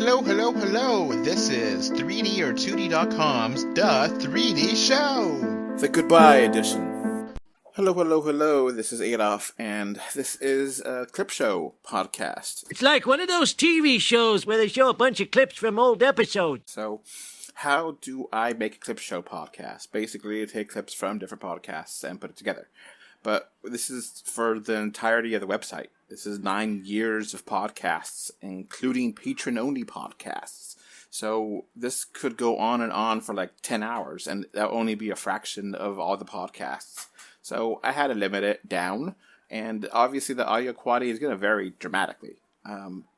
Hello, hello, hello. This is 3D or 2D.com's The 3D Show. The Goodbye Edition. Hello, hello, hello. This is Adolf, and this is a Clip Show podcast. It's like one of those TV shows where they show a bunch of clips from old episodes. So, how do I make a Clip Show podcast? Basically, I take clips from different podcasts and put it together. But this is for the entirety of the website. This is 9 years of podcasts, including patron-only podcasts. So this could go on and on for like 10 hours, and that'll only be a fraction of all the podcasts. So I had to limit it down, and obviously the audio quality is going to vary dramatically.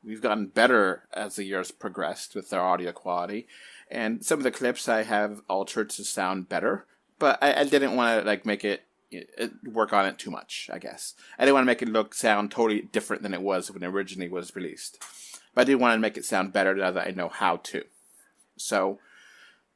We've gotten better as the years progressed with our audio quality, and some of the clips I have altered to sound better, but I didn't want to make it work on it too much, I guess. I didn't want to make it sound totally different than it was when it originally was released. But I did want to make it sound better now that I know how to. So,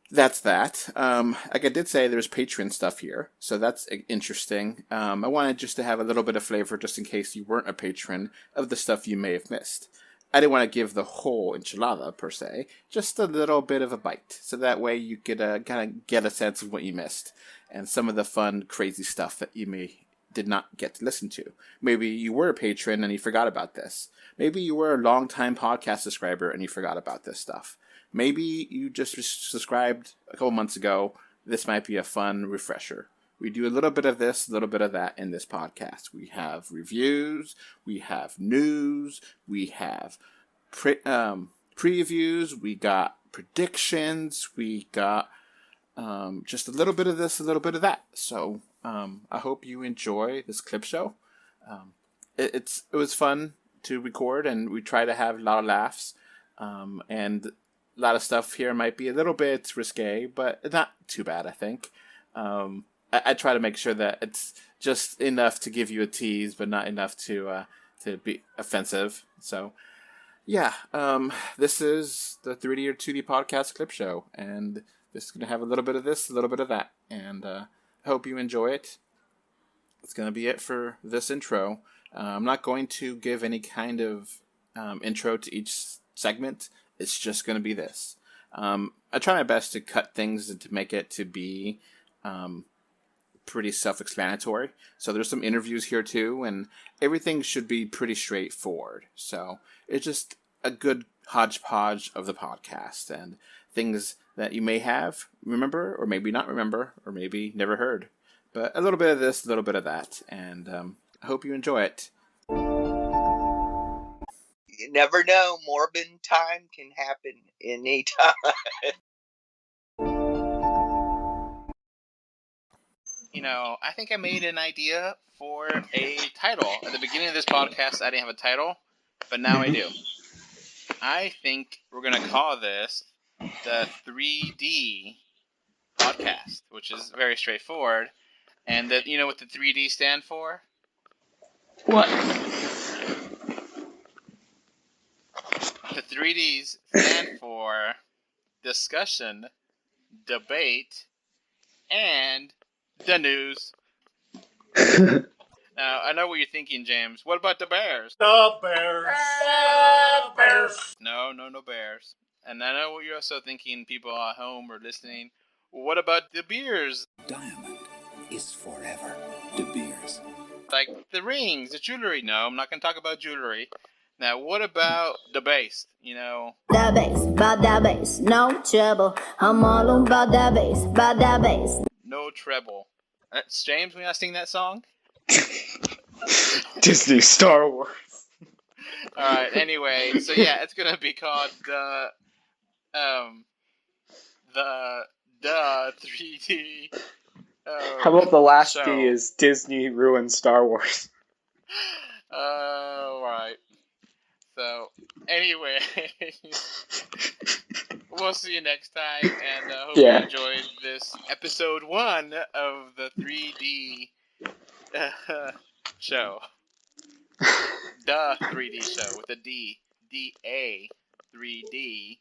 that's that. Like I did say, there's Patreon stuff here, so that's interesting. I wanted just to have a little bit of flavor just in case you weren't a patron of the stuff you may have missed. I didn't want to give the whole enchilada, per se, just a little bit of a bite, so that way you could kind of get a sense of what you missed, and some of the fun, crazy stuff that you did not get to listen to. Maybe you were a patron and you forgot about this. Maybe you were a long-time podcast subscriber and you forgot about this stuff. Maybe you just subscribed a couple months ago. This might be a fun refresher. We do a little bit of this, a little bit of that in this podcast. We have reviews, we have news, we have previews, we got predictions, we got just a little bit of this, a little bit of that. So I hope you enjoy this clip show. It was fun to record, and we try to have a lot of laughs. And a lot of stuff here might be a little bit risque, but not too bad, I think. I try to make sure that it's just enough to give you a tease, but not enough to be offensive. So, yeah, this is the 3D or 2D podcast clip show, and this is going to have a little bit of this, a little bit of that, and I hope you enjoy it. That's going to be it for this intro. I'm not going to give any kind of intro to each segment. It's just going to be this. I try my best to cut things and to make it to be pretty self-explanatory. So there's some interviews here too, and everything should be pretty straightforward. So it's just a good hodgepodge of the podcast and things that you may have remember, or maybe not remember, or maybe never heard. But a little bit of this, a little bit of that, and I hope you enjoy it. You never know. Morbid time can happen anytime. I think I made an idea for a title. At the beginning of this podcast, I didn't have a title, but now I do. I think we're going to call this the 3D podcast, which is very straightforward. And you know what the 3D stand for? What? The 3Ds stand for discussion, debate, and the news. Now, I know what you're thinking, James. What about the Bears? The Bears. The Bears. No Bears. And I know what you're also thinking, people at home or listening. What about the beers? Diamond is forever. De Beers. Like the rings, the jewelry. No, I'm not going to talk about jewelry. Now, what about the bass? About that bass, no trouble. I'm all about that bass. No treble. That's James, when I sing that song? Disney Star Wars. Alright, anyway, so yeah, it's gonna be called the 3D. How about the last show. D is Disney ruined Star Wars? Alright. So, anyway, we'll see you next time, and hope you enjoyed this episode 1 of the 3D show. The 3D show with a D. D-A 3D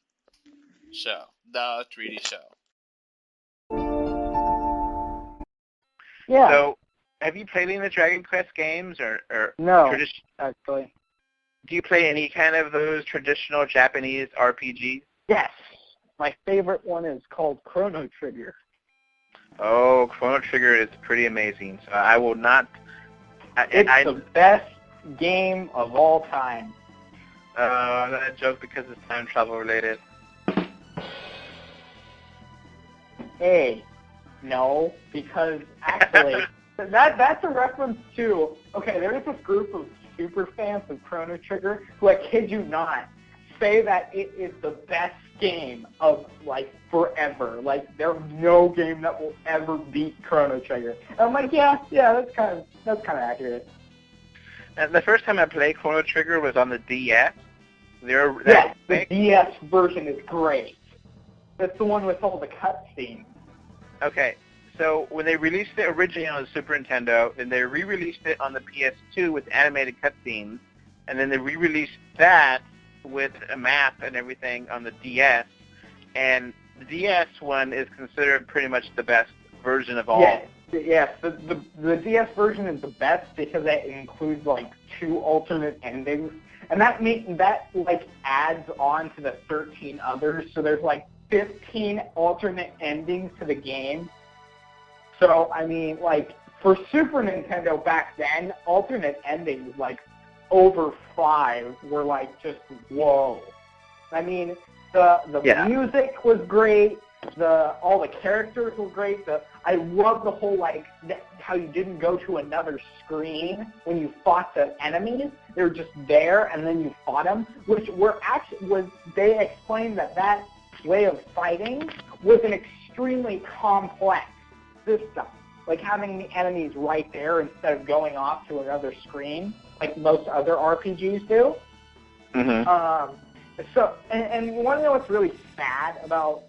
show. The 3D show. Yeah. So, have you played any of the Dragon Quest games, or no, tradition? actually. do you play any kind of those traditional Japanese RPGs? Yes. My favorite one is called Chrono Trigger. Oh, Chrono Trigger is pretty amazing. So I will not... It's the best game of all time. Not a joke because it's time travel related. Hey, no, because actually, that's a reference to, okay, there is this group of super fans of Chrono Trigger who, I kid you not, say that it is the best game of, like, forever. Like, there's no game that will ever beat Chrono Trigger. And I'm like, yeah, that's kind of accurate. And the first time I played Chrono Trigger was on the DS. The DS version is great. That's the one with all the cutscenes. Okay, so when they released it originally on the Super Nintendo, then they re-released it on the PS2 with animated cutscenes, and then they re-released that with a map and everything on the DS, and the DS one is considered pretty much the best version of all. Yes, the DS version is the best because it includes, like, 2 alternate endings, and that adds on to the 13 others, so there's, like, 15 alternate endings to the game. So, I mean, like, for Super Nintendo back then, alternate endings, like, over 5 were, like, just, whoa. I mean, the music was great, all the characters were great, I love the whole, like, how you didn't go to another screen when you fought the enemies. They were just there, and then you fought them, which they explained that way of fighting was an extremely complex system, like having the enemies right there instead of going off to another screen like most other RPGs do. Mm-hmm. So, and you want to know what's really sad about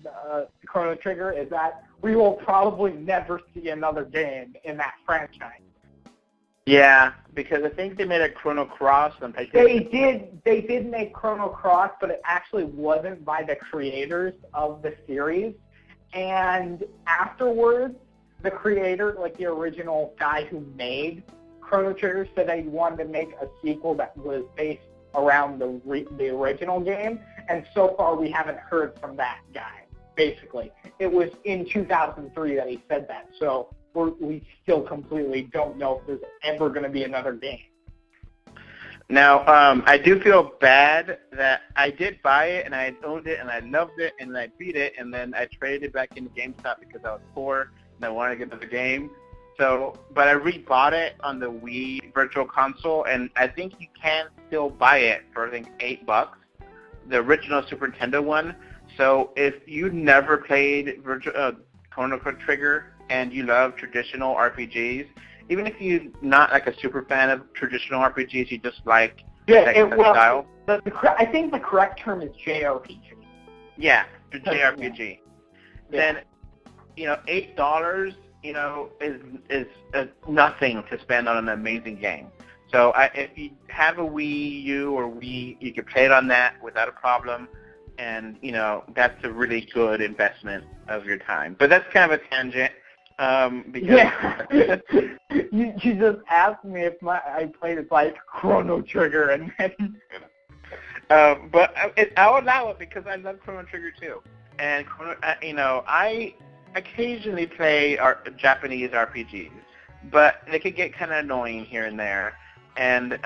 Chrono Trigger is that we will probably never see another game in that franchise. Yeah, because I think they made a Chrono Cross. They did make Chrono Cross, but it actually wasn't by the creators of the series. And afterwards, the creator, like the original guy who made Chrono Trigger, said that he wanted to make a sequel that was based around the original game. And so far, we haven't heard from that guy, basically. It was in 2003 that he said that. So we still completely don't know if there's ever going to be another game. Now, I do feel bad that I did buy it, and I owned it, and I loved it, and I beat it, and then I traded it back into GameStop because I was poor, and I wanted to get another game. So, but I rebought it on the Wii Virtual Console, and I think you can still buy it for, I think, $8, the original Super Nintendo one. So if you never played Chrono Trigger, and you love traditional RPGs, even if you're not like a super fan of traditional RPGs, you just like that kind of style. I think the correct term is JRPG. Yeah, the JRPG. Then, $8, is nothing to spend on an amazing game. So if you have a Wii U or Wii, you can play it on that without a problem. And, that's a really good investment of your time. But that's kind of a tangent. Because you just asked me if I played it like Chrono Trigger, and then but I'll allow it because I love Chrono Trigger too. And I occasionally play Japanese RPGs, but they could get kind of annoying here and there. And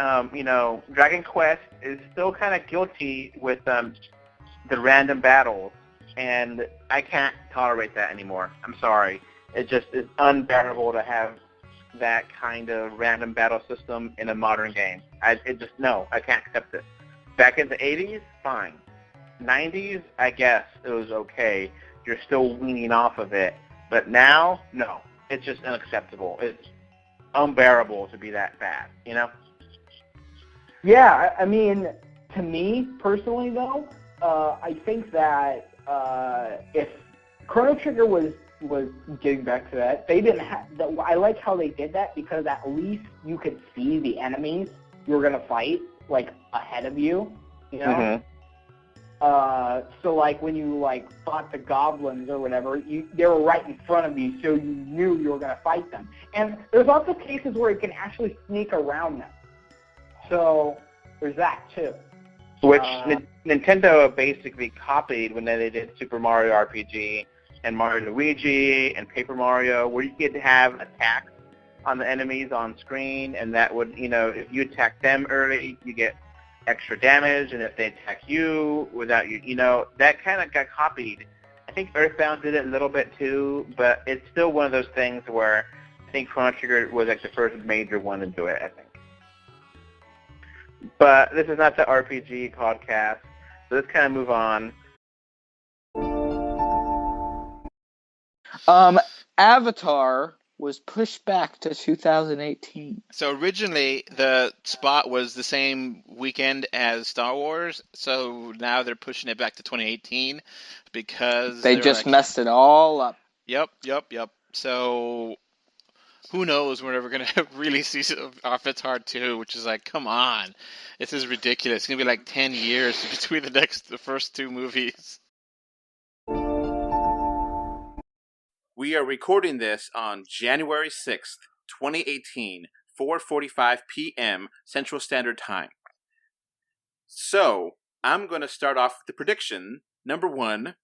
Dragon Quest is still kind of guilty with the random battles, and I can't tolerate that anymore. I'm sorry. It just is unbearable to have that kind of random battle system in a modern game. I can't accept it. Back in the 80s, fine. 90s, I guess it was okay. You're still weaning off of it. But now, no. It's just unacceptable. It's unbearable to be that bad, Yeah, I mean, to me, personally, though, I think that if Chrono Trigger was getting back to that, they didn't have. I like how they did that because at least you could see the enemies you were gonna fight like ahead of you, Mm-hmm. So like when you like fought the goblins or whatever, they were right in front of you, so you knew you were gonna fight them. And there's also cases where you can actually sneak around them. So There's that too. Which Nintendo basically copied when they did Super Mario RPG and Mario Luigi and Paper Mario, where you could have attacks on the enemies on screen, and that would, if you attack them early, you get extra damage, and if they attack you without you, that kind of got copied. I think Earthbound did it a little bit too, but it's still one of those things where I think Chrono Trigger was like the first major one to do it, I think. But this is not the RPG podcast, so let's kind of move on. Avatar was pushed back to 2018. So originally, the spot was the same weekend as Star Wars, so now they're pushing it back to 2018 because they just messed it all up. Yep. So who knows when we're going to really see Avatar 2, which is like, come on. This is ridiculous. It's going to be like 10 years between the first two movies. We are recording this on January 6th, 2018, 4:45 p.m. Central Standard Time. So, I'm going to start off with the prediction. Number 1,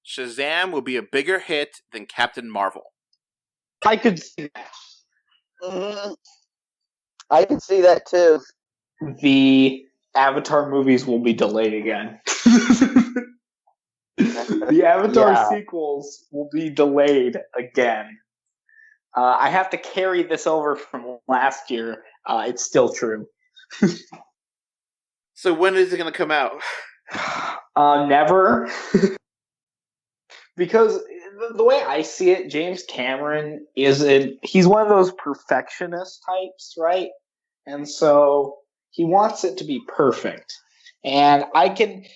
Shazam will be a bigger hit than Captain Marvel. I could see that. I can see that too. The Avatar movies will be delayed again. The Avatar sequels will be delayed again. I have to carry this over from last year. It's still true. So when is it going to come out? Never. Because the way I see it, James Cameron he's one of those perfectionist types, right? And so he wants it to be perfect. And I can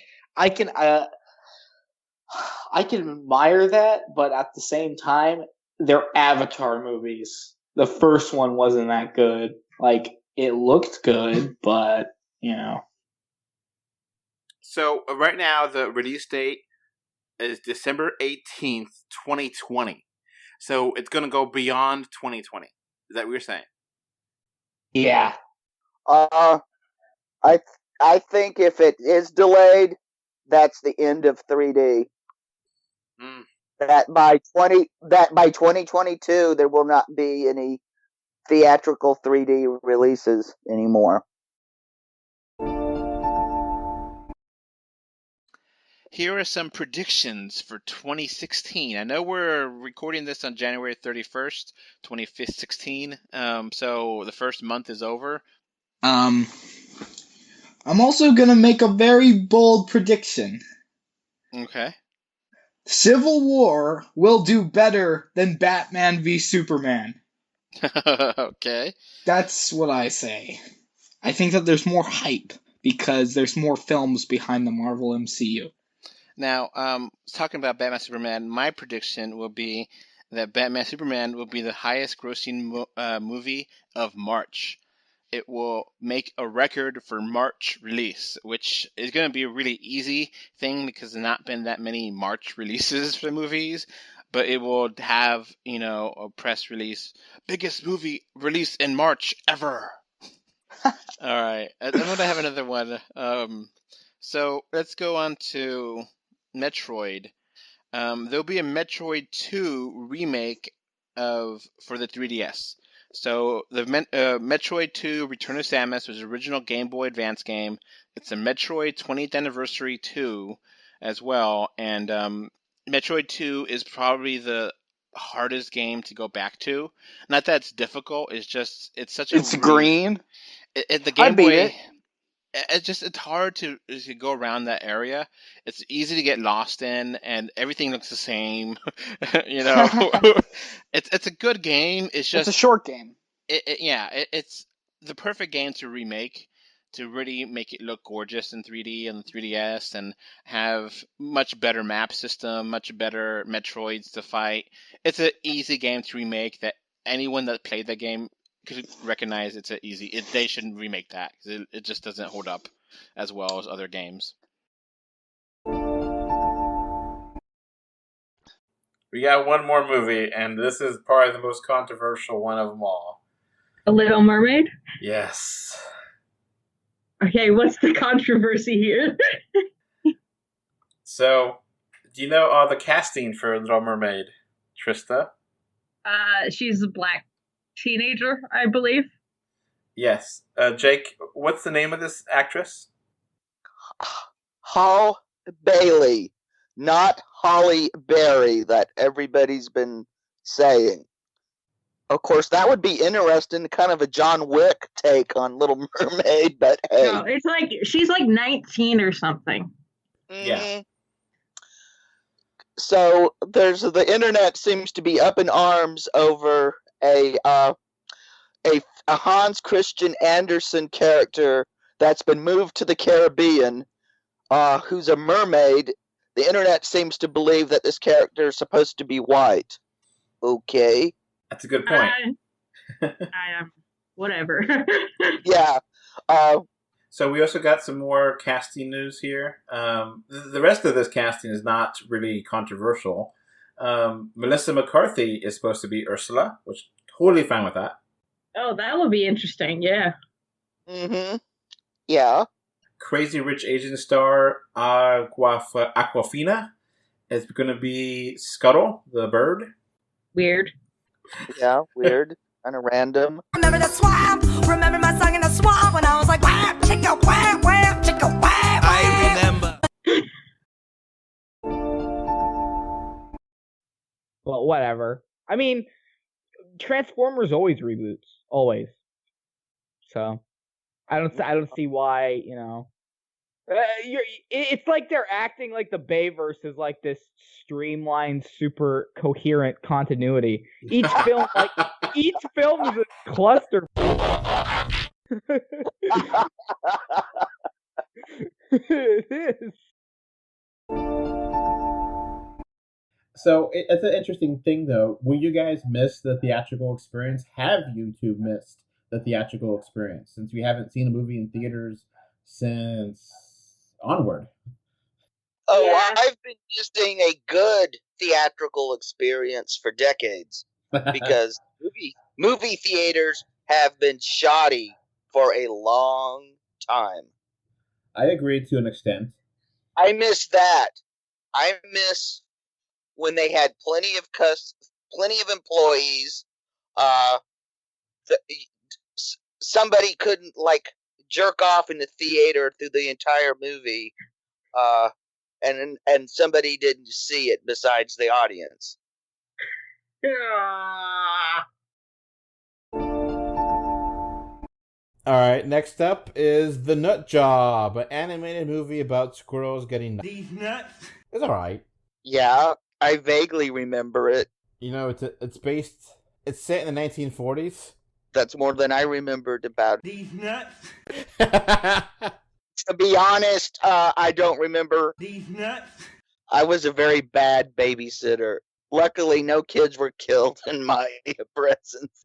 admire that, but at the same time, they're Avatar movies. The first one wasn't that good. Like, it looked good, but, So, right now, the release date is December 18th, 2020. So, it's going to go beyond 2020. Is that what you're saying? Yeah. I think if it is delayed, that's the end of 3D. That by 2022 there will not be any theatrical 3D releases anymore. Here are some predictions for 2016. I know we're recording this on January 31st, 2016. So the first month is over. I'm also going to make a very bold prediction. Okay. Civil War will do better than Batman v Superman. Okay. That's what I say. I think that there's more hype because there's more films behind the Marvel MCU. Now, talking about Batman Superman, my prediction will be that Batman Superman will be the highest grossing movie of March. It will make a record for March release, which is going to be a really easy thing because there's not been that many March releases for movies, but it will have, a press release, biggest movie release in March ever. All right, I'm going to have another one. So let's go on to Metroid. There'll be a Metroid 2 remake for the 3DS. So the Metroid 2 Return of Samus was the original Game Boy Advance game. It's a Metroid 20th Anniversary 2 as well. And Metroid 2 is probably the hardest game to go back to. Not that it's difficult, it's just It's green. The Game Boy... it. It's hard to go around that area. It's easy to get lost in, and everything looks the same. It's a good game. It's a short game. It's the perfect game to remake, to really make it look gorgeous in 3D and the 3DS, and have much better map system, much better Metroids to fight. It's an easy game to remake that anyone that played that game could recognize. They shouldn't remake that because it just doesn't hold up as well as other games. We got one more movie, and this is probably the most controversial one of them all. A Little Mermaid? Yes. Okay, what's the controversy here? So, do you know the casting for Little Mermaid, Trista? She's a black teenager, I believe. Yes. Jake, what's the name of this actress? Hall Bailey, not Holly Berry that everybody's been saying. Of course, that would be interesting, kind of a John Wick take on Little Mermaid, but hey. No, it's like she's like 19 or something. Yeah. So the internet seems to be up in arms over a Hans Christian Andersen character that's been moved to the Caribbean, who's a mermaid. The internet seems to believe that this character is supposed to be white. Okay. That's a good point. I am whatever. Yeah. So we also got some more casting news here. The rest of this casting is not really controversial. Melissa McCarthy is supposed to be Ursula, which totally fine with that. Oh, that would be interesting, yeah. Mm-hmm. Yeah. Crazy Rich Asian star Aquafina is going to be Scuttle, the bird. Weird. Yeah, weird. Kind of random. Remember the swamp? Remember my song in the swamp when I was like, wham, chicka, wham, wham, chicka, wham, wham. I remember. Well, whatever. I mean, Transformers always reboots, always. So, I don't see why, you know. It's like they're acting like the Bayverse is like this streamlined, super coherent continuity. Each film is a cluster. It is. So it's an interesting thing, though. Will you guys miss the theatrical experience? Have you two missed the theatrical experience since we haven't seen a movie in theaters since Onward? Oh, yeah. I've been missing a good theatrical experience for decades because movie theaters have been shoddy for a long time. I agree to an extent. I miss that. I miss when they had plenty of employees. Somebody couldn't jerk off in the theater through the entire movie, and somebody didn't see it besides the audience. Alright, next up is The Nut Job, an animated movie about squirrels getting nuts. These nuts? It's alright. Yeah, I vaguely remember it. You know, it's set in the 1940s. That's more than I remembered about these nuts. To be honest, I don't remember these nuts. I was a very bad babysitter. Luckily, no kids were killed in my presence.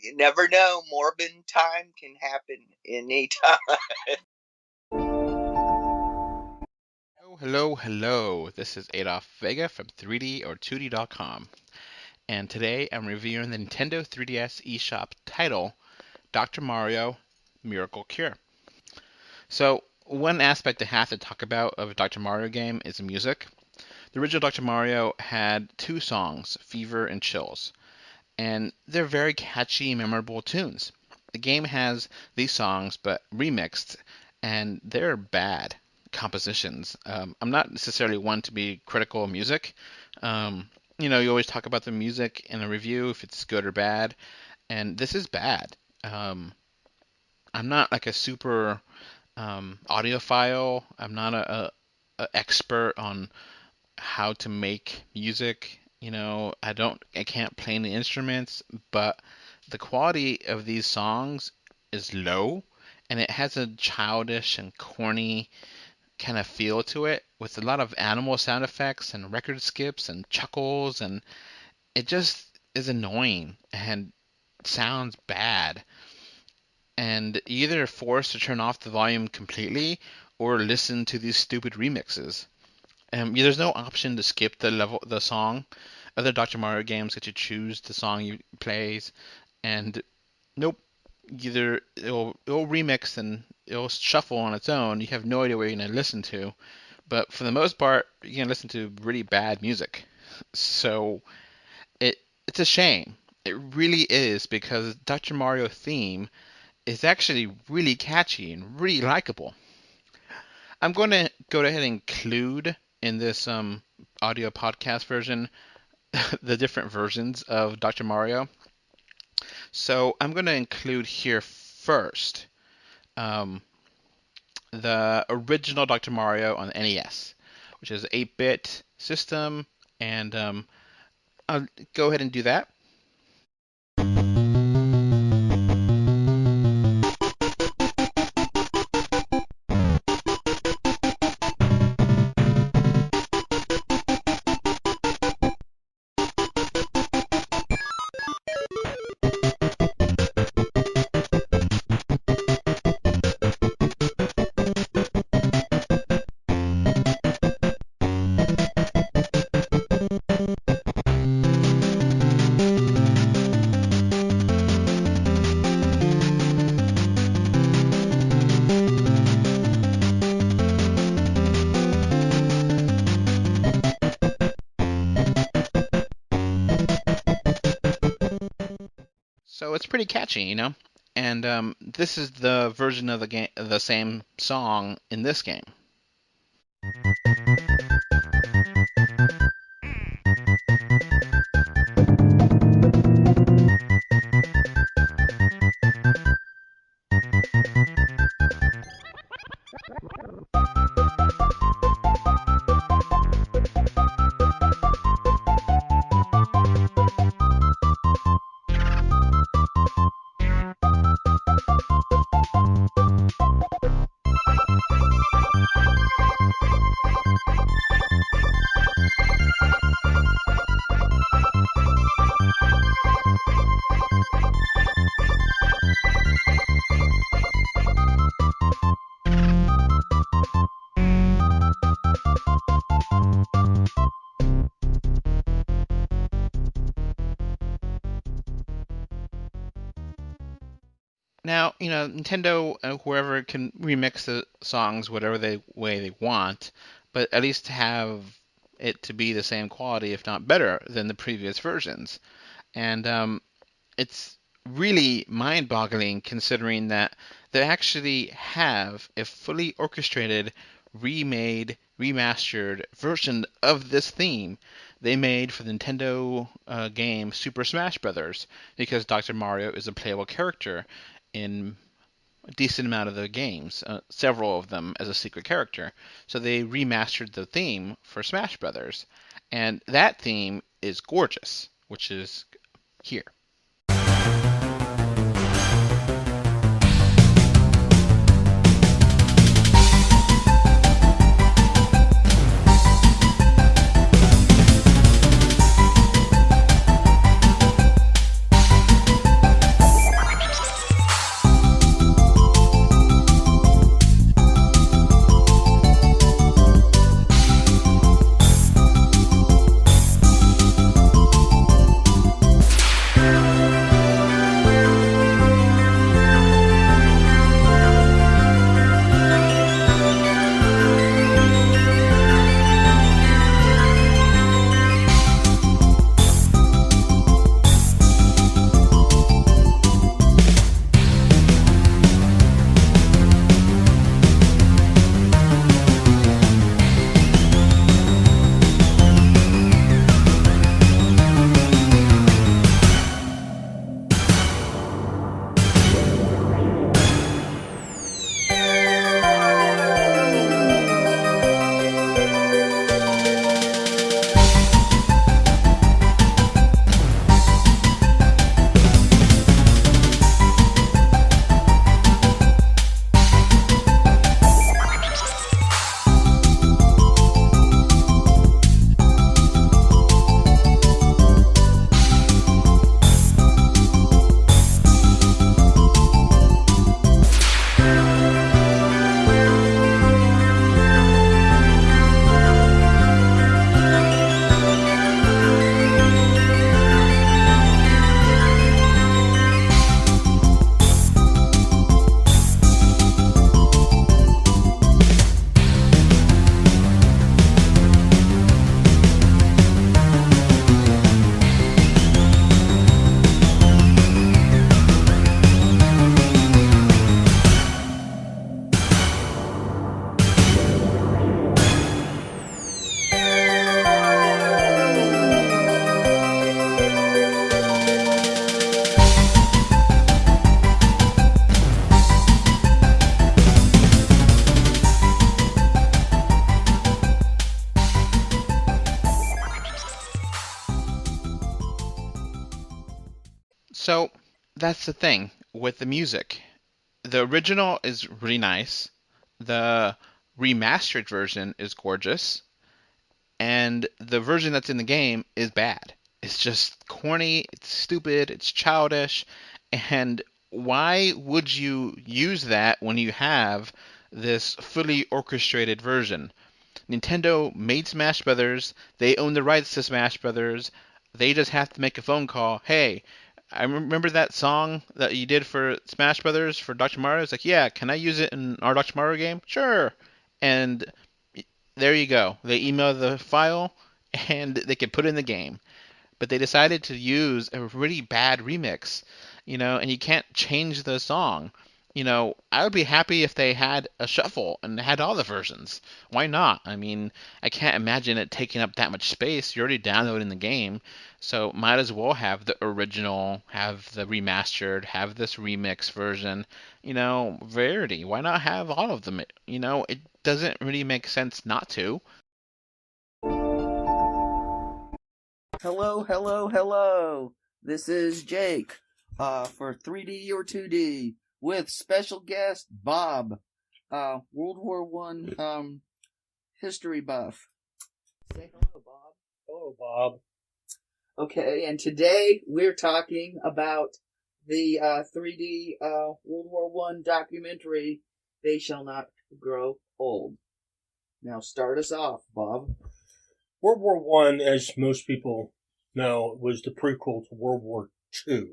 You never know. Morbid time can happen anytime. Hello. This is Adolf Vega from 3D or 2D.com. And today I'm reviewing the Nintendo 3DS eShop title, Dr. Mario Miracle Cure. So, one aspect I have to talk about of a Dr. Mario game is the music. The original Dr. Mario had two songs, Fever and Chills, and they're very catchy, memorable tunes. The game has these songs, but remixed, and they're bad compositions. I'm not necessarily one to be critical of music. You always talk about the music in a review, if it's good or bad, and this is bad. I'm not like a super audiophile. I'm not a expert on how to make music. I can't play any instruments, but the quality of these songs is low, and it has a childish and corny kind of feel to it, with a lot of animal sound effects and record skips and chuckles, and it just is annoying and sounds bad. And you either forced to turn off the volume completely or listen to these stupid remixes. There's no option to skip the song. Other Dr. Mario games get to choose the song you plays, and nope. either it'll remix and it'll shuffle on its own. You have no idea what you're going to listen to. But for the most part, you're going to listen to really bad music. So it's a shame. It really is, because Dr. Mario theme is actually really catchy and really likable. I'm going to go ahead and include in this audio podcast version the different versions of Dr. Mario. So I'm going to include here first the original Dr. Mario on the NES, which is an 8-bit system, and I'll go ahead and do that. So it's pretty catchy, you know? And this is the version of the game, the same song in this game. Now, you know, Nintendo, whoever can remix the songs whatever way they want, but at least have it to be the same quality, if not better, than the previous versions. And it's really mind-boggling considering that they actually have a fully orchestrated, remade, remastered version of this theme they made for the Nintendo game Super Smash Bros. Because Dr. Mario is a playable character in a decent amount of the games, several of them as a secret character. So they remastered the theme for Smash Brothers, and that theme is gorgeous, which is here. that's the thing with the music. The original is really nice. The remastered version is gorgeous. And the version that's in the game is bad. It's just corny, it's stupid, it's childish. And why would you use that when you have this fully orchestrated version? Nintendo made Smash Brothers. They own the rights to Smash Brothers. They just have to make a phone call. Hey, I remember that song that you did for Smash Brothers for Dr. Mario. It's like, yeah, can I use it in our Dr. Mario game? Sure. And there you go. They email the file and they can put it in the game. But they decided to use a really bad remix, and you can't change the song. I would be happy if they had a shuffle and had all the versions. Why not? I mean, I can't imagine it taking up that much space. You're already downloading the game, so might as well have the original, have the remastered, have this remix version. Variety. Why not have all of them? It doesn't really make sense not to. Hello, hello, hello. This is Jake for 3D or 2D with special guest Bob, World War I history buff. Say hello, Bob. Hello, Bob. Okay, and today we're talking about the 3D World War I documentary, They Shall Not Grow Old. Now start us off, Bob. World War I, as most people know, was the prequel to World War II. And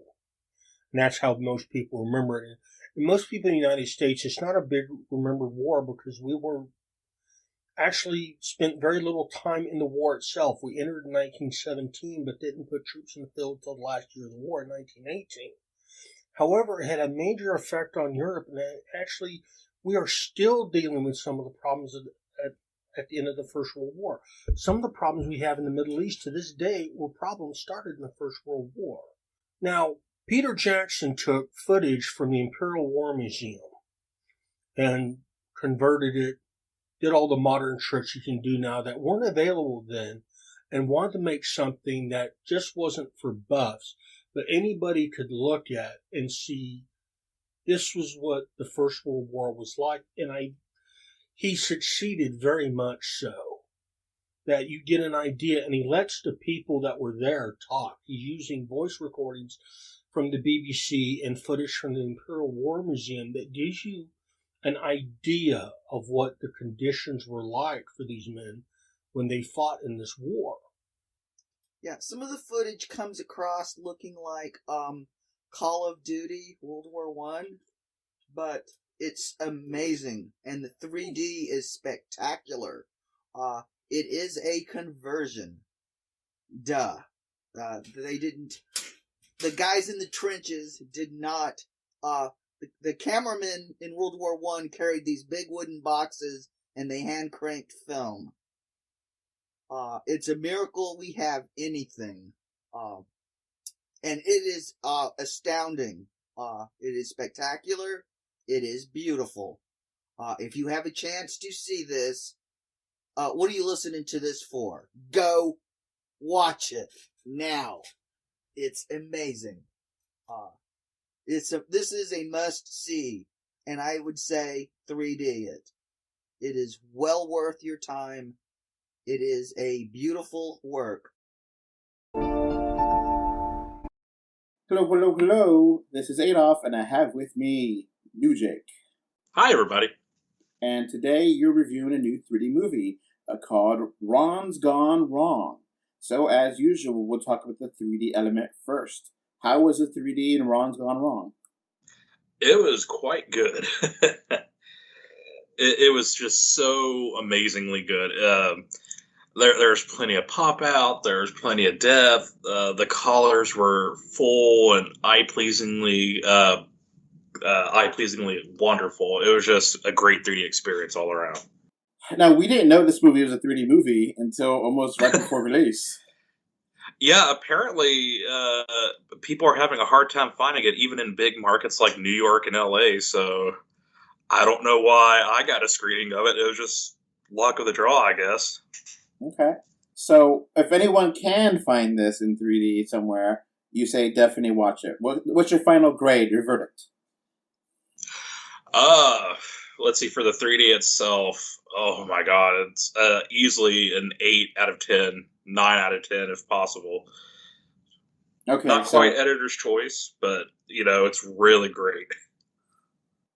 that's how most people remember it. And most people in the United States, it's not a big remembered war because we were actually spent very little time in the war itself. We entered in 1917, but didn't put troops in the field until the last year of the war in 1918. However, it had a major effect on Europe, and actually, we are still dealing with some of the problems at the end of the First World War. Some of the problems we have in the Middle East to this day were problems started in the First World War. Now, Peter Jackson took footage from the Imperial War Museum and converted it, did all the modern tricks you can do now that weren't available then, and wanted to make something that just wasn't for buffs, but anybody could look at and see this was what the First World War was like, and he succeeded very much so, that you get an idea, and he lets the people that were there talk. He's using voice recordings from the BBC and footage from the Imperial War Museum that gives you an idea of what the conditions were like for these men when they fought in this war. Yeah, some of the footage comes across looking like Call of Duty World War I, but it's amazing, and the 3D is spectacular. It is a conversion. Duh. The guys in the trenches did not, the cameramen in World War I carried these big wooden boxes, and they hand-cranked film. It's a miracle we have anything. And it is, astounding. It is spectacular. It is beautiful. If you have a chance to see this, what are you listening to this for? Go watch it now. It's amazing. This is a must see, and I would say 3D it. It is well worth your time. It is a beautiful work. Hello, hello, hello. This is Adolf, and I have with me New Jake. Hi, everybody. And today you're reviewing a new 3D movie called Ron's Gone Wrong. So, as usual, we'll talk about the 3D element first. How was the 3D in Ron's Gone Wrong? It was quite good. it was just so amazingly good. There's plenty of pop out. There's plenty of depth. The colors were full and eye-pleasingly wonderful. It was just a great 3D experience all around. Now, we didn't know this movie was a 3D movie until almost right before release. Yeah, apparently people are having a hard time finding it, even in big markets like New York and LA. So I don't know why I got a screening of it. It was just luck of the draw, I guess. Okay. So if anyone can find this in 3D somewhere, You say definitely watch it. What's your final grade, your verdict? Let's see, for the 3D itself, oh my god, it's easily an 8 out of 10, 9 out of 10 if possible. Okay, Not quite editor's choice, but, it's really great.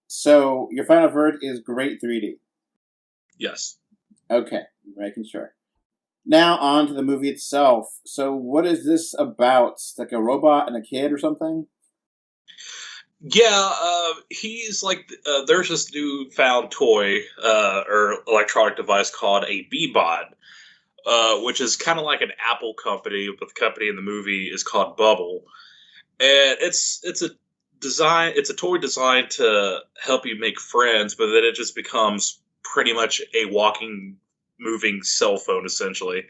So, your final verdict is great 3D? Yes. Okay, making sure. Now, on to the movie itself. So, what is this about? Like a robot and a kid or something? Yeah, he's like, there's this newfound toy, or electronic device called a Bebot, which is kind of like an Apple company, but the company in the movie is called Bubble. And it's a toy designed to help you make friends, but then it just becomes pretty much a walking, moving cell phone, essentially.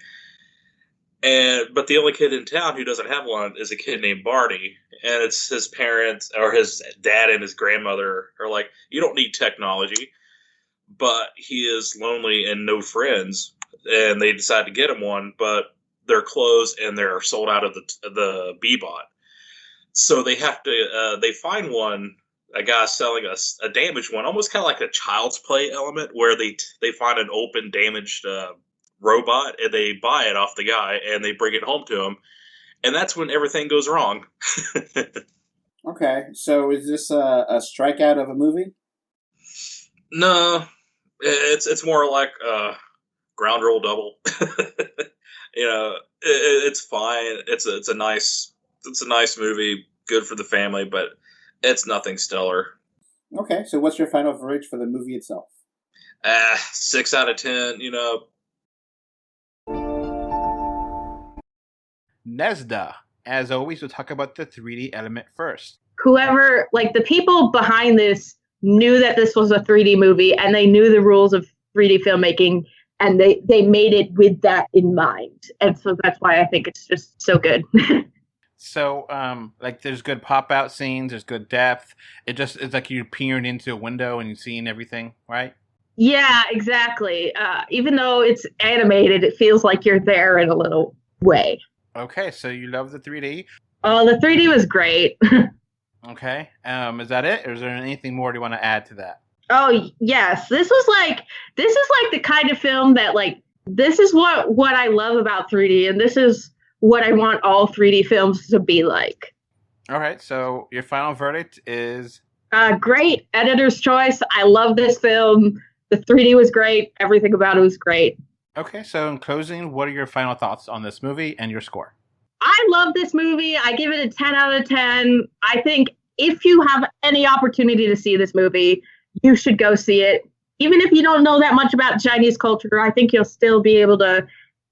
But the only kid in town who doesn't have one is a kid named Barney, and it's his parents, or his dad and his grandmother are like, you don't need technology, but he is lonely and no friends, and they decide to get him one, but they're closed and they're sold out of the Bebot. So they have to, they find one, a guy selling a damaged one, almost kind of like a Child's Play element, where they find an open, damaged robot, and they buy it off the guy, and they bring it home to him, and that's when everything goes wrong. Okay, so is this a strikeout of a movie? No, it's more like ground roll double. It's fine. It's a nice movie, good for the family, but it's nothing stellar. Okay, so what's your final verdict for the movie itself? 6 out of 10. Nesda, as always, we'll talk about the 3D element first. Whoever, like the people behind this, knew that this was a 3D movie, and they knew the rules of 3D filmmaking, and they made it with that in mind. And so that's why I think it's just so good. So, there's good pop-out scenes, there's good depth. It's like you're peering into a window and you're seeing everything, right? Yeah, exactly. Even though it's animated, it feels like you're there in a little way. Okay, so you love the 3D? Oh, the 3D was great. Okay. Is that it? Or is there anything more you want to add to that? Oh, yes. This is like the kind of film that, this is what I love about 3D, and this is what I want all 3D films to be like. All right, so your final verdict is? Great. Editor's choice. I love this film. The 3D was great. Everything about it was great. Okay, so in closing, what are your final thoughts on this movie and your score? I love this movie. I give it a 10 out of 10. I think if you have any opportunity to see this movie, you should go see it. Even if you don't know that much about Chinese culture, I think you'll still be able to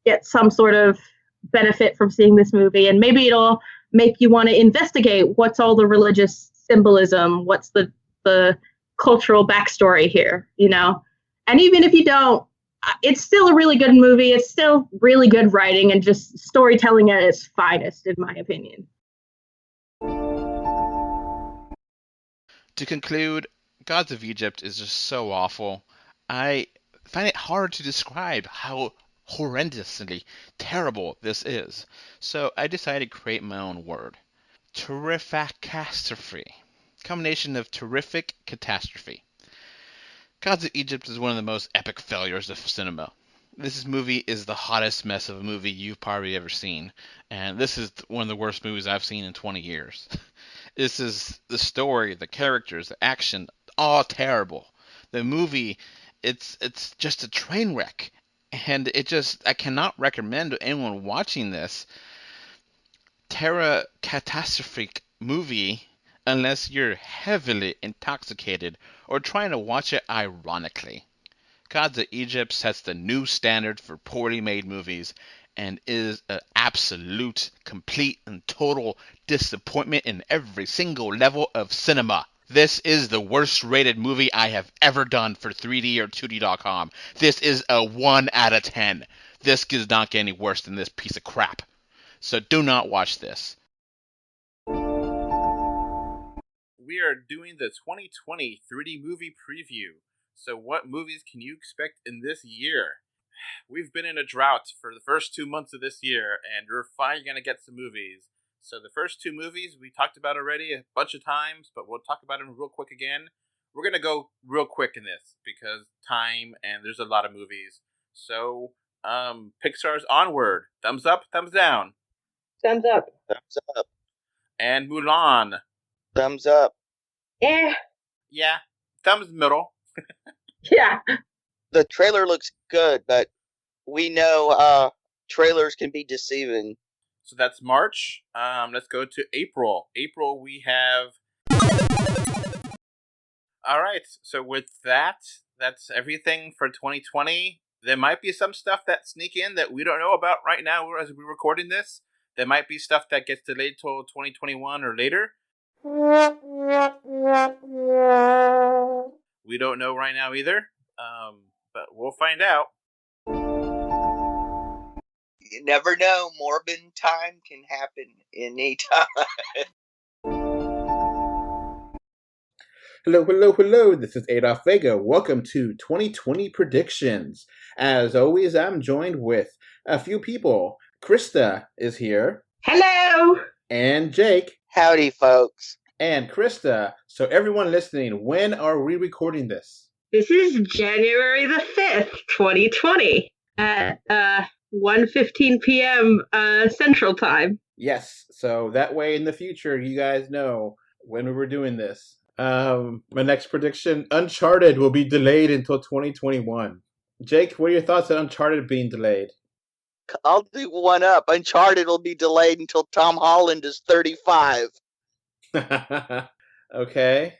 get some sort of benefit from seeing this movie. And maybe it'll make you want to investigate what's all the religious symbolism, what's the cultural backstory here, And even if you don't, it's still a really good movie. It's still really good writing and just storytelling at its finest, in my opinion. To conclude, Gods of Egypt is just so awful. I find it hard to describe how horrendously terrible this is. So I decided to create my own word. Terrificastrophe. Combination of terrific catastrophe. Gods of Egypt is one of the most epic failures of cinema. This movie is the hottest mess of a movie you've probably ever seen, and this is one of the worst movies I've seen in 20 years. This is the story, the characters, the action, all terrible. The movie, it's just a train wreck, and I cannot recommend to anyone watching this catastrophic movie unless you're heavily intoxicated or trying to watch it ironically. Gods of Egypt sets the new standard for poorly made movies and is an absolute, complete, and total disappointment in every single level of cinema. This is the worst rated movie I have ever done for 3D or 2D.com. This is a 1 out of 10. This does not get any worse than this piece of crap. So do not watch this. We are doing the 2020 3D movie preview. So what movies can you expect in this year? We've been in a drought for the first 2 months of this year, and we're finally going to get some movies. So the first two movies we talked about already a bunch of times, but we'll talk about them real quick again. We're going to go real quick in this because time and there's a lot of movies. So Pixar's Onward, thumbs up, thumbs down. Thumbs up. Thumbs up. And Mulan. Thumbs up. Eh. Yeah, thumbs middle. Yeah. The trailer looks good, but we know trailers can be deceiving. So that's March. Let's go to April. April, we have... All right, so with that, that's everything for 2020. There might be some stuff that sneak in that we don't know about right now as we're recording this. There might be stuff that gets delayed till 2021 or later. We don't know right now either, but we'll find out. You never know. Morbid time can happen anytime. Hello, hello, hello. This is Adolf Vega. Welcome to 2020 Predictions. As always, I'm joined with a few people. Krista is here. Hello. And Jake. Howdy, folks. And Krista. So everyone listening, when are we recording this? This is January the 5th, 2020 at 1:15 p.m. Central Time. Yes. So that way in the future, you guys know when we were doing this. My next prediction, Uncharted will be delayed until 2021. Jake, what are your thoughts on Uncharted being delayed? I'll do one up. Uncharted will be delayed until Tom Holland is 35. Okay.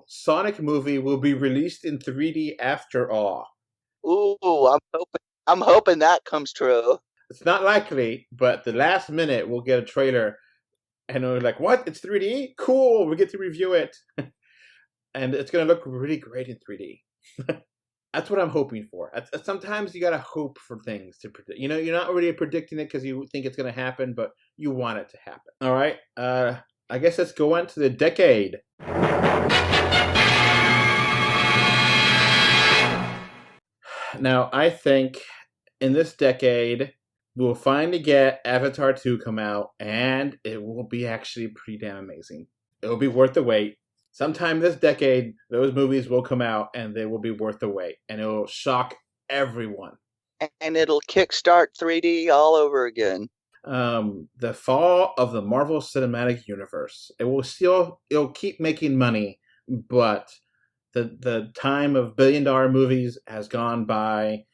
Sonic movie will be released in 3D after all. Ooh, I'm hoping that comes true. It's not likely, but the last minute we'll get a trailer and we're like, what? It's 3D? Cool, we get to review it. And it's going to look really great in 3D. That's what I'm hoping for. Sometimes you got to hope for things to predict. You know, you're not really predicting it because you think it's going to happen, but you want it to happen. All right. I guess let's go on to the decade. Now, I think in this decade, we'll finally get Avatar 2 come out, and it will be actually pretty damn amazing. It will be worth the wait. Sometime this decade, those movies will come out, and they will be worth the wait, and it will shock everyone. And it'll kickstart 3D all over again. The fall of the Marvel Cinematic Universe. It'll keep making money, but the time of billion-dollar movies has gone by.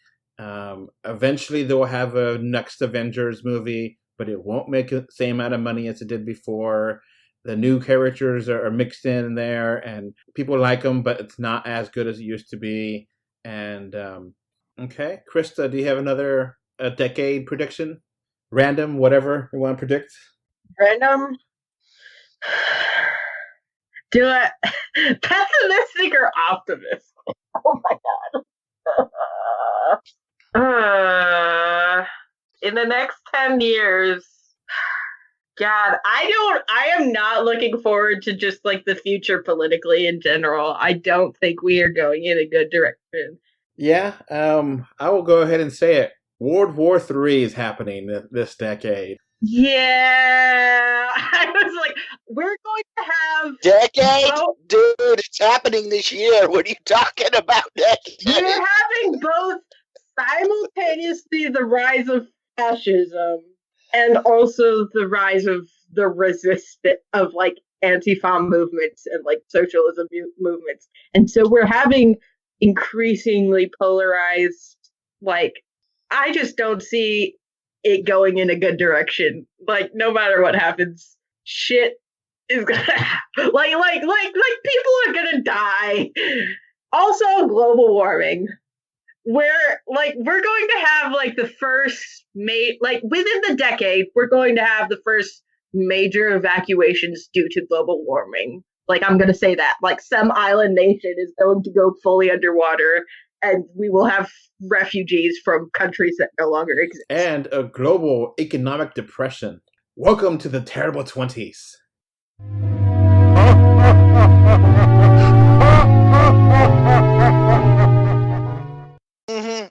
Eventually they'll have a next Avengers movie, but it won't make the same amount of money as it did before. The new characters are mixed in there, and people like them, but it's not as good as it used to be. And okay, Krista, do you have another decade prediction? Random, whatever you want to predict. Random. Do it. Pessimistic or optimistic? Oh my god. In the next 10 years, God, I am not looking forward to just like the future politically in general. I don't think we are going in a good direction. Yeah, I will go ahead and say it. World War III is happening this decade. Yeah, I was like, we're going to have... Decade? Dude, it's happening this year. What are you talking about, decade? We're having both simultaneously the rise of fascism and also the rise of the resistance of like Antifa movements and like socialism movements. And so we're having increasingly polarized, like, I just don't see it going in a good direction. Like, no matter what happens, shit is gonna happen. Like people are gonna die. Also, global warming. We're going to have like the first within the decade, we're going to have the first major evacuations due to global warming. Like, I'm gonna say that. Like, some island nation is going to go fully underwater, and we will have refugees from countries that no longer exist. And a global economic depression. Welcome to the terrible 20s.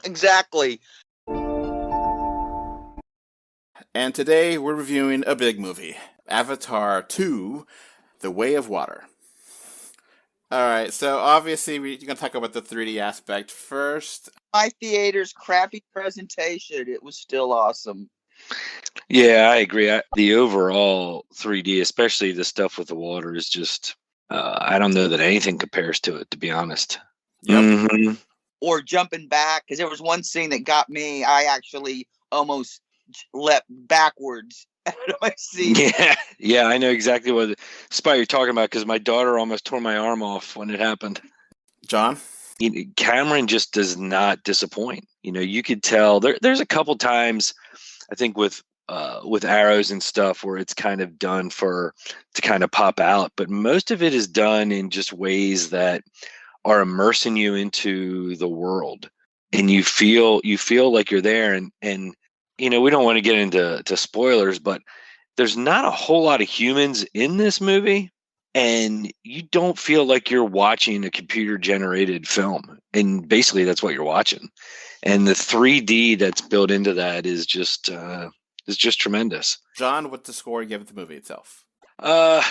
Exactly. And today we're reviewing a big movie, Avatar 2, The Way of Water. Alright, so obviously we're going to talk about the 3D aspect first. My theater's crappy presentation, it was still awesome. Yeah, I agree. The overall 3D, especially the stuff with the water, is just, I don't know that anything compares to it, to be honest. Yep. Mm-hmm. Or jumping back, because there was one scene that got me. I actually almost leapt backwards out of my seat. Yeah, I know exactly what spot you're talking about because my daughter almost tore my arm off when it happened. John? Cameron just does not disappoint. You could tell there's a couple times, I think with arrows and stuff where it's kind of done to kind of pop out, but most of it is done in just ways that are immersing you into the world, and you feel like you're there. And we don't want to get into spoilers, but there's not a whole lot of humans in this movie, and you don't feel like you're watching a computer generated film. And basically that's what you're watching. And the 3D that's built into that is just tremendous. John, what's the score you give the movie itself? For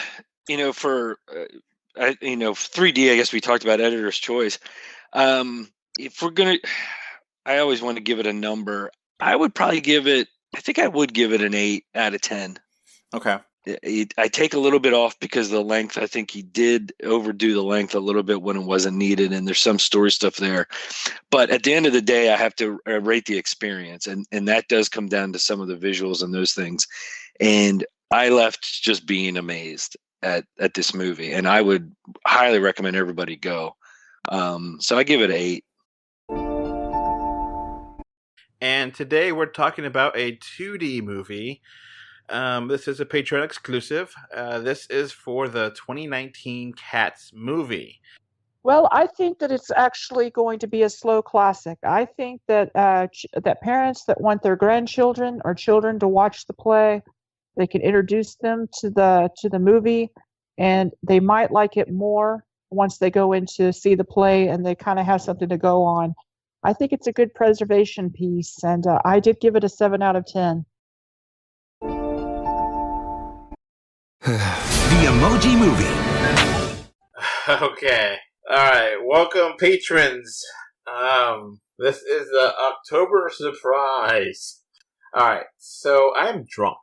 3D, I guess we talked about editor's choice. If we're gonna, I always want to give it a number. I would give it an 8 out of 10. Okay. I take a little bit off because of the length. I think he did overdo the length a little bit when it wasn't needed, and there's some story stuff there. But at the end of the day, I have to rate the experience, and that does come down to some of the visuals and those things. And I left just being amazed at this movie, and I would highly recommend everybody go. So I give it an 8. And today we're talking about a 2D movie. This is a Patreon exclusive. This is for the 2019 Cats movie. Well, I think that it's actually going to be a slow classic. I think that that parents that want their grandchildren or children to watch the play, they can introduce them to the movie, and they might like it more once they go in to see the play and they kind of have something to go on. I think it's a good preservation piece, and I did give it a 7 out of 10. The Emoji Movie. Okay. Alright. Welcome, patrons. This is the October surprise. Alright. So, I'm drunk.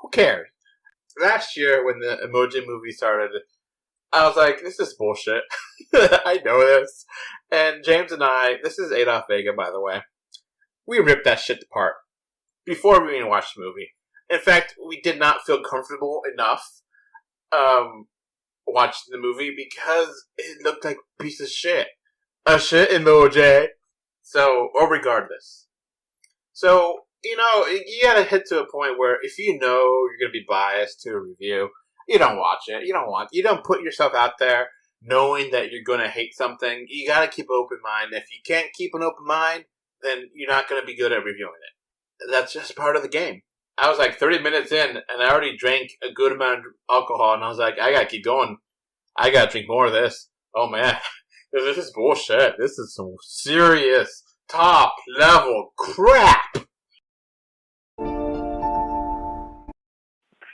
Who cares? Last year, when the Emoji Movie started, I was like, this is bullshit. I know this. And James and I, this is Adolf Vega, by the way, we ripped that shit apart before we even watched the movie. In fact, we did not feel comfortable enough watching the movie because it looked like a piece of shit. A shit emoji. So, or regardless. So, you gotta hit to a point where if you know you're gonna be biased to a review, you don't watch it. You don't put yourself out there knowing that you're gonna hate something. You gotta keep an open mind. If you can't keep an open mind, then you're not gonna be good at reviewing it. That's just part of the game. I was like 30 minutes in, and I already drank a good amount of alcohol, and I was like, I gotta keep going. I gotta drink more of this. Oh man, this is bullshit. This is some serious, top-level crap.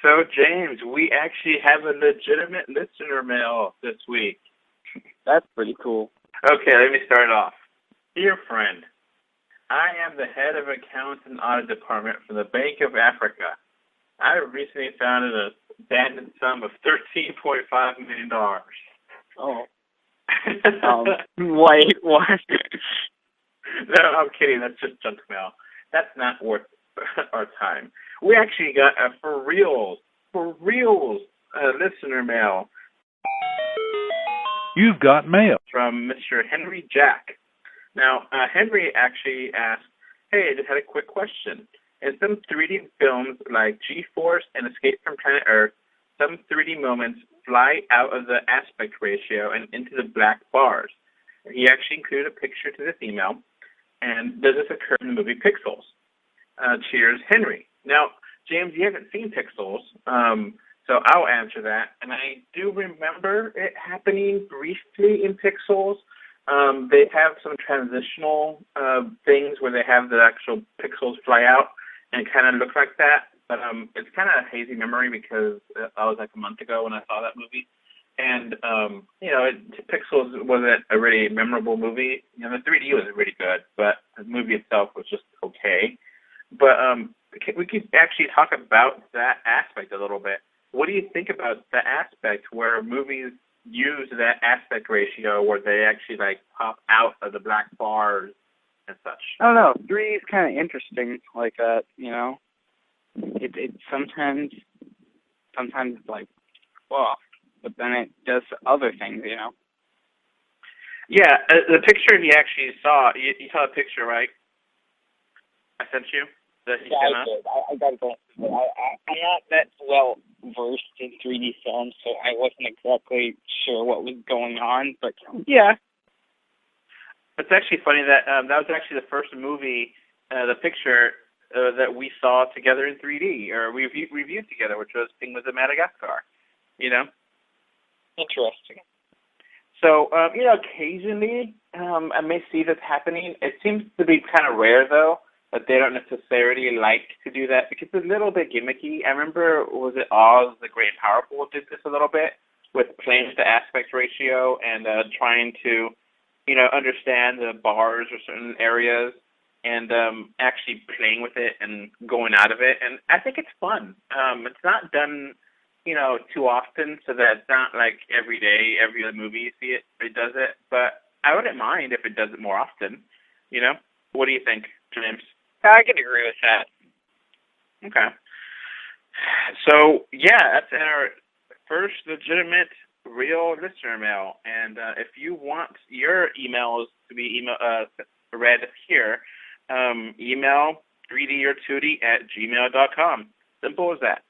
So, James, we actually have a legitimate listener mail this week. That's pretty cool. Okay, let me start off. Dear friend, I am the head of accounts and audit department for the Bank of Africa. I recently found an abandoned sum of $13.5 million. Oh. Wait, what? No, I'm kidding. That's just junk mail. That's not worth our time. We actually got a for reals listener mail. You've got mail. From Mr. Henry Jack. Now, Henry actually asked, hey, I just had a quick question. In some 3D films like G-Force and Escape from Planet Earth, some 3D moments fly out of the aspect ratio and into the black bars. He actually included a picture to this email. And does this occur in the movie Pixels? Cheers, Henry. Now, James, you haven't seen Pixels, so I'll answer that. And I do remember it happening briefly in Pixels. They have some transitional things where they have the actual pixels fly out and kind of look like that. but it's kind of a hazy memory because I was like a month ago when I saw that movie. And, Pixels wasn't a really memorable movie. The 3D was really good, but the movie itself was just okay. But we could actually talk about that aspect a little bit. What do you think about the aspect where movies use that aspect ratio where they actually, like, pop out of the black bars and such? I don't know. 3D is kind of interesting like that, It sometimes it's like, well, but then it does other things, Yeah, the picture you actually saw, you saw the picture, right? I sent you? I did. I got it. I'm not that well versed in 3D films, so I wasn't exactly sure what was going on, but yeah. It's actually funny that that was actually the first movie, the picture that we saw together in 3D, or we reviewed together, which was Penguins of Madagascar, Interesting. So, occasionally I may see this happening. It seems to be kind of rare, though, that they don't necessarily like to do that because it's a little bit gimmicky. I remember, was it Oz the Great and Powerful did this a little bit with playing with the aspect ratio and trying to, understand the bars or certain areas and actually playing with it and going out of it. And I think it's fun. It's not done too often, so that it's not like every day, every other movie you see it does it. But I wouldn't mind if it does it more often. What do you think, James? I can agree with that. Okay. So yeah, that's our first legitimate, real listener mail. And if you want your emails to be read here, email 3dortootie@gmail.com. Simple as that.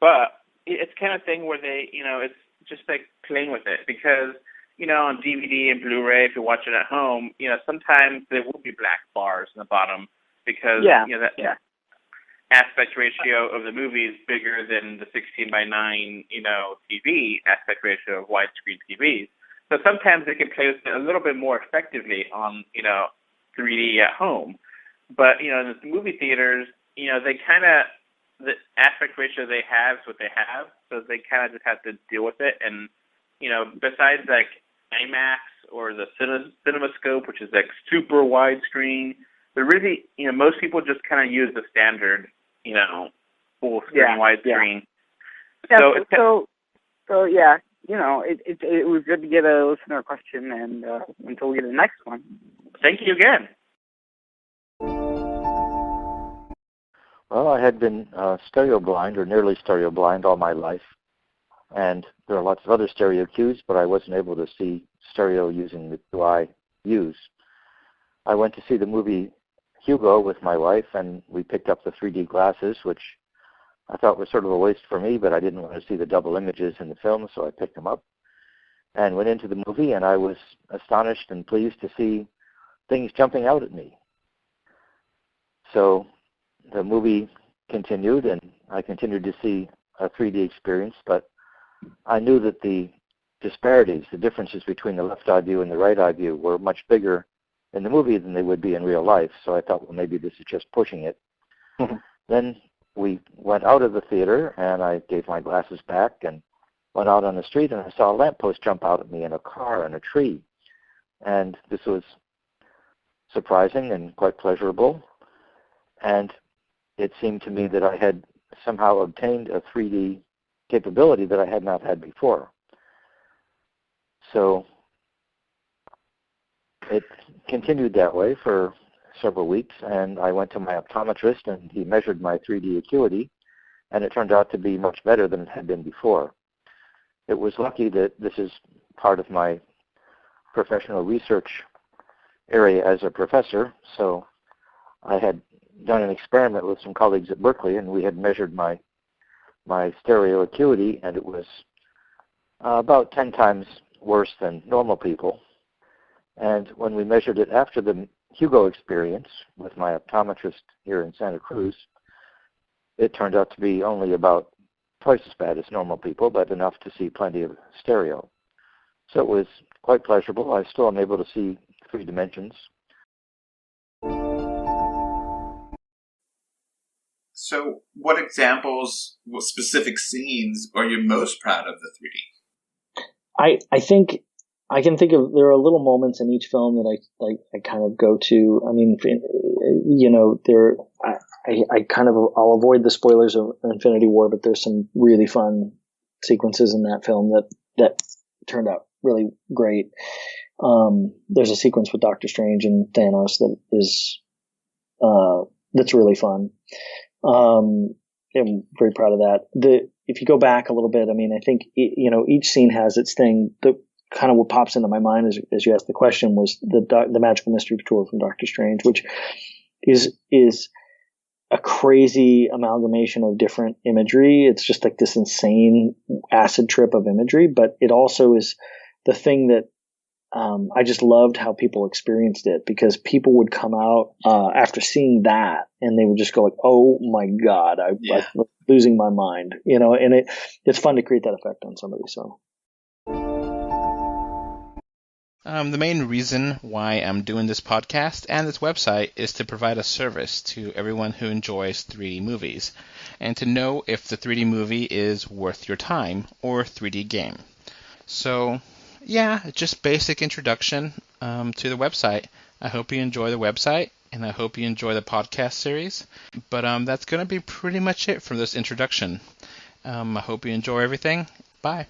But it's kind of thing where they, it's just like playing with it because, on DVD and Blu-ray, if you're watching at home, sometimes there will be black bars in the bottom because, that aspect ratio of the movie is bigger than the 16:9, TV aspect ratio of widescreen TVs. So sometimes they can play with it a little bit more effectively on, 3D at home. But, in the movie theaters, they kind of, the aspect ratio they have is what they have, so they kind of just have to deal with it. And besides like IMAX or the CinemaScope, which is like super widescreen, but really, most people just kind of use the standard, full screen widescreen. Yeah, So yeah, it was good to get a listener question, and until we get the next one. Thank you again. Well, I had been stereo blind or nearly stereo blind all my life, and there are lots of other stereo cues, but I wasn't able to see stereo using the cue I use. I went to see the movie Hugo with my wife, and we picked up the 3D glasses, which I thought was sort of a waste for me, but I didn't want to see the double images in the film, so I picked them up and went into the movie, and I was astonished and pleased to see things jumping out at me. So the movie continued, and I continued to see a 3D experience, but I knew that the disparities, the differences between the left eye view and the right eye view were much bigger in the movie than they would be in real life, so I thought, well, maybe this is just pushing it. Then we went out of the theater, and I gave my glasses back and went out on the street, and I saw a lamppost jump out at me in a car and a tree. And this was surprising and quite pleasurable. And it seemed to me that I had somehow obtained a 3D capability that I had not had before. So it continued that way for several weeks, and I went to my optometrist, and he measured my 3D acuity, and it turned out to be much better than it had been before. It was lucky that this is part of my professional research area as a professor, so I had done an experiment with some colleagues at Berkeley, and we had measured my stereo acuity, and it was about 10 times worse than normal people. And when we measured it after the Hugo experience with my optometrist here in Santa Cruz, it turned out to be only about twice as bad as normal people, but enough to see plenty of stereo. So it was quite pleasurable. I still am able to see 3 dimensions. So, what examples, what specific scenes are you most proud of the 3D? I think I can think of, there are little moments in each film that I kind of go to. I mean, you know, I'll avoid the spoilers of Infinity War, but there's some really fun sequences in that film that turned out really great. There's a sequence with Doctor Strange and Thanos that is, that's really fun. I'm very proud of that. If you go back a little bit, I mean, I think, you know, each scene has its thing. The kind of what pops into my mind as you asked the question was the Magical Mystery Tour from Doctor Strange, which is a crazy amalgamation of different imagery. It's just like this insane acid trip of imagery, but it also is the thing that I just loved how people experienced it, because people would come out after seeing that and they would just go like, "Oh my God, I'm losing my mind," you know. And it's fun to create that effect on somebody. So. The main reason why I'm doing this podcast and this website is to provide a service to everyone who enjoys 3D movies, and to know if the 3D movie is worth your time or 3D game. So, yeah, just basic introduction to the website. I hope you enjoy the website, and I hope you enjoy the podcast series. But that's going to be pretty much it for this introduction. I hope you enjoy everything. Bye.